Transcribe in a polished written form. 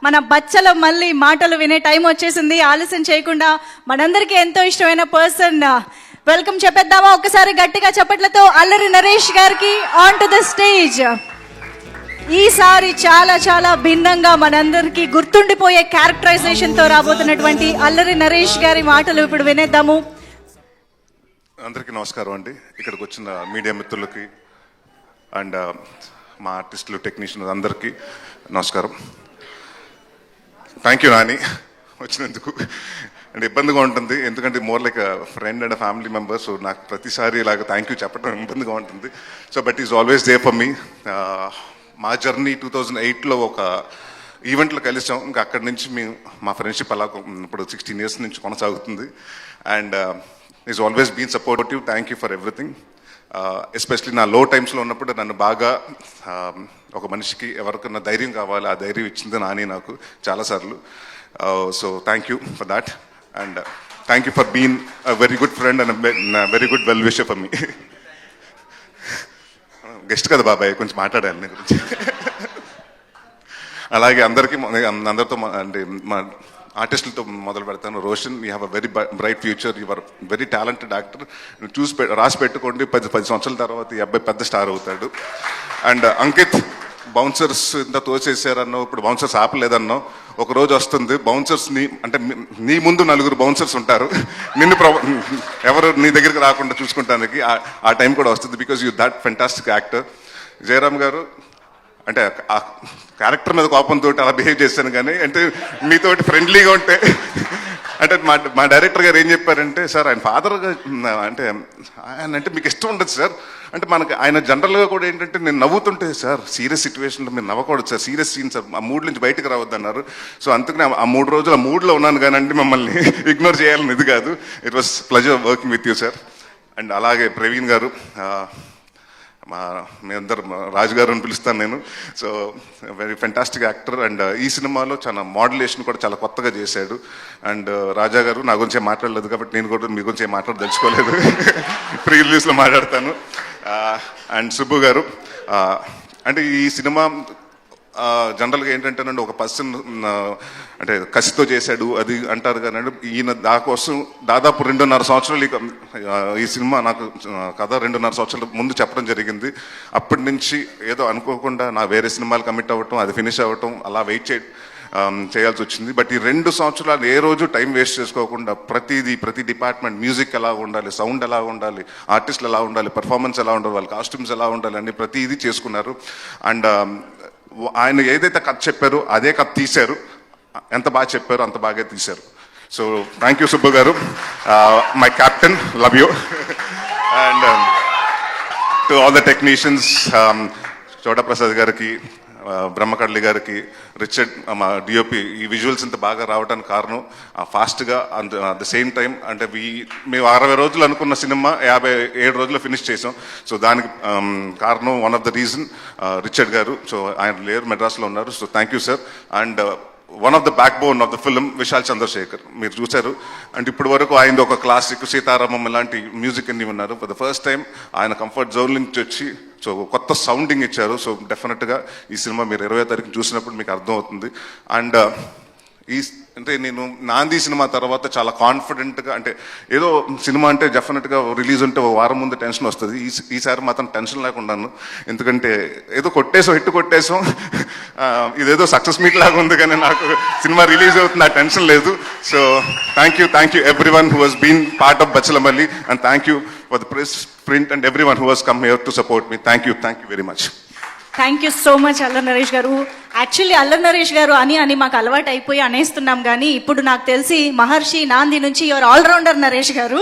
మన బచ్చల మళ్ళీ మాటలు వినే టైం వచ్చేసింది. ఆలస్యం చేయకుండా మనందరికీ ఎంతో ఇష్టమైన పర్సన్ వెల్కమ్ చెప్పేద్దామా? ఒక్కసారి గట్టిగా చప్పట్లతో అల్లరి నరేష్ గారికి ఆన్ టు ద స్టేజ్. ఈసారి చాలా చాలా భిన్నంగా మనందరికీ గుర్తుండిపోయే క్యారెక్టరైజేషన్ తో రాబోతున్నటువంటి అల్లరి నరేష్ గారి మాటలు ఇప్పుడు వినేద్దాము. అందరికీ నమస్కారం అండి. ఇక్కడికి వచ్చిన మీడియా మిత్రులకి అండ్ మా ఆర్టిస్టులు, టెక్నీషియన్ అందరికీ నమస్కారం. థ్యాంక్ యూ నాని వచ్చినందుకు. అండ్ ఇబ్బందిగా ఉంటుంది ఎందుకంటే more like friend and family member. So నాకు ప్రతిసారి ఇలాగ థ్యాంక్ యూ చెప్పడం ఇబ్బందిగా ఉంటుంది. So but is always they for me. మా జర్నీ 2008లో ఒక ఈవెంట్లో కలిసాం. ఇంకా అక్కడి నుంచి మేము మా ఫ్రెండ్షిప్ అలా ఇప్పుడు 16 years నుంచి కొనసాగుతుంది. And is always been supportive. Thank you for everything. Especially నా లో టైమ్స్లో ఉన్నప్పుడు నన్ను బాగా ఒక మనిషికి ఎవరికన్నా ధైర్యం కావాలి, ఆ ధైర్యం ఇచ్చింది నాని నాకు చాలాసార్లు. So thank you for that. And thank you for been a very good friend and very good well wisher for me. Guest కదా బాబాయ్, కొంచెం మాట్లాడాలి నీ గురించి. అలాగే అందరితో అంటే మా ఆర్టిస్టులతో మొదలు పెడతాను. Roshan, you have a very bright future. You are very talented actor. రాసి పెట్టుకోండి, 10 సంవత్సరాల తర్వాత ఈ అబ్బాయి పెద్ద స్టార్ అవుతాడు. అండ్ అంకిత్, బౌన్సర్స్ ఇంత తోసేసారన్నో, ఇప్పుడు బౌన్సర్స్ ఆపలేదన్నో, ఒక రోజు వస్తుంది బౌన్సర్స్ని అంటే నీ ముందు 4 బౌన్సర్స్ ఉంటారు, నిన్ను ఎవరు నీ దగ్గరికి రాకుండా చూసుకుంటానికి ఆ టైం కూడా వస్తుంది. Because you that fantastic actor. Jayaram గారు, అంటే ఆ క్యారెక్టర్ మీద కోపంతో అలా బిహేవ్ చేశాను, కానీ అంటే మీతోటి ఫ్రెండ్లీగా ఉంటే అంటే మా డైరెక్టర్ గారు ఏం చెప్పారంటే, సార్ ఆయన ఫాదర్గా అంటే ఆయన అంటే మీకు ఇష్టం ఉండదు సార్ అంటే మనకి ఆయన జనరల్గా కూడా ఏంటంటే నేను నవ్వుతుంటే, సార్ సీరియస్ సిచ్యువేషన్లో మీరు నవ్వకూడదు సార్, సీరియస్ సీన్ సార్, ఆ మూడ్ నుంచి బయటకు రావద్దు అన్నారు. సో అందుకని ఆ 3 రోజులు ఆ మూడ్లో ఉన్నాను కానీ మిమ్మల్ని ఇగ్నోర్ చేయాలని ఇది కాదు. It was pleasure working with you sir. And అలాగే ప్రవీణ్ గారు, మీ అందరు రాజు గారు అని పిలుస్తాను నేను. So very fantastic actor. And ఈ సినిమాలో చాలా మోడ్యులేషన్ కూడా చాలా కొత్తగా చేశాడు. అండ్ రాజా గారు, నా గురించి మాట్లాడలేదు కాబట్టి నేను కూడా మీ గురించి మాట్లాడదలుచుకోలేదు, ప్రీ రిలీజ్లో మాట్లాడతాను. అండ్ సుబ్బు గారు, అంటే ఈ సినిమా జనరల్గా ఏంటంటేనండి ఒక పర్సన్ అంటే కసితో చేశాడు అది అంటారు కానీ ఈయన దాకోసం దాదాపు 2.5 సంవత్సరాలు ఈ సినిమా నాకు కథ 2.5 సంవత్సరాల ముందు చెప్పడం జరిగింది. అప్పటి నుంచి ఏదో అనుకోకుండా నా వేరే సినిమాలు కమిట్ అవ్వటం, అది ఫినిష్ అవ్వటం, అలా వెయిట్ చేయాల్సి వచ్చింది. బట్ ఈ 2 సంవత్సరాలు ఏ రోజు టైం వేస్ట్ చేసుకోకుండా ప్రతి డిపార్ట్మెంట్, మ్యూజిక్ ఎలా ఉండాలి, సౌండ్ ఎలా ఉండాలి, ఆర్టిస్టులు ఎలా ఉండాలి, పర్ఫార్మెన్స్ ఎలా ఉండాలి, వాళ్ళ కాస్ట్యూమ్స్ ఎలా ఉండాలి అని ప్రతిదీ చేసుకున్నారు. అండ్ ఆయన ఏదైతే కథ చెప్పారో అదే కథ తీశారు. ఎంత బాగా చెప్పారో అంత బాగా తీశారు. సో థ్యాంక్ యూ సుబ్బు గారు, my captain, love you. And to all the technicians, చోటా ప్రసాద్ గారికి, బ్రహ్మకడ్లి గారికి, రిచర్డ్ మా డిఓపి, ఈ విజువల్స్ ఇంత బాగా రావడానికి కారణం ఫాస్ట్గా అట్ ద సేమ్ టైం అంటే మేము 60 రోజులు అనుకున్న సినిమా 57 రోజుల్లో ఫినిష్ చేసాం. సో దానికి కారణం one of the reason Richard గారు. సో ఆయన లేరు, మెడ్రాస్లో ఉన్నారు. So thank you sir. And one of the backbone of the film Vishal Chandrashekhar, మీరు చూశారు. అండ్ ఇప్పటి వరకు ఆయన ఒక క్లాసిక్, సీతారామం ఇలాంటి మ్యూజిక్ అన్ని ఉన్నారు. ఫర్ ద ఫస్ట్ టైం ఆయన కంఫర్ట్ జోన్ నుంచి వచ్చి సో కొత్త సౌండింగ్ ఇచ్చారు. సో డెఫినెట్గా ఈ సినిమా మీరు 20వ తారీఖు చూసినప్పుడు మీకు అర్థమవుతుంది. అండ్ అంటే నేను నాంది సినిమా తర్వాత చాలా కాన్ఫిడెంట్గా, అంటే ఏదో సినిమా అంటే డెఫినెట్గా రిలీజ్ ఉంటే ఒక వారం ముందు టెన్షన్ వస్తుంది. ఈసారి మాత్రం టెన్షన్ లేకుండాను, ఎందుకంటే ఏదో హిట్ కొట్టేసాం, ఇదేదో సక్సెస్ మీట్ లాగా ఉంది, కానీ నాకు సినిమా రిలీజ్ అవుతుంది, ఆ టెన్షన్ లేదు. So thank you everyone who has been part of Bachhalamalli, and thank you for the press, print and everyone who has come here to support me. Thank you very much. Thank you so much Allari Naresh గారు. Actually అల్లరి నరేష్ గారు అని మాకు అలవాటు అయిపోయి అనేస్తున్నాం, కానీ ఇప్పుడు నాకు తెలిసి మహర్షి, నాంది నుంచి యువర్ ఆల్రౌండర్ నరేష్ గారు.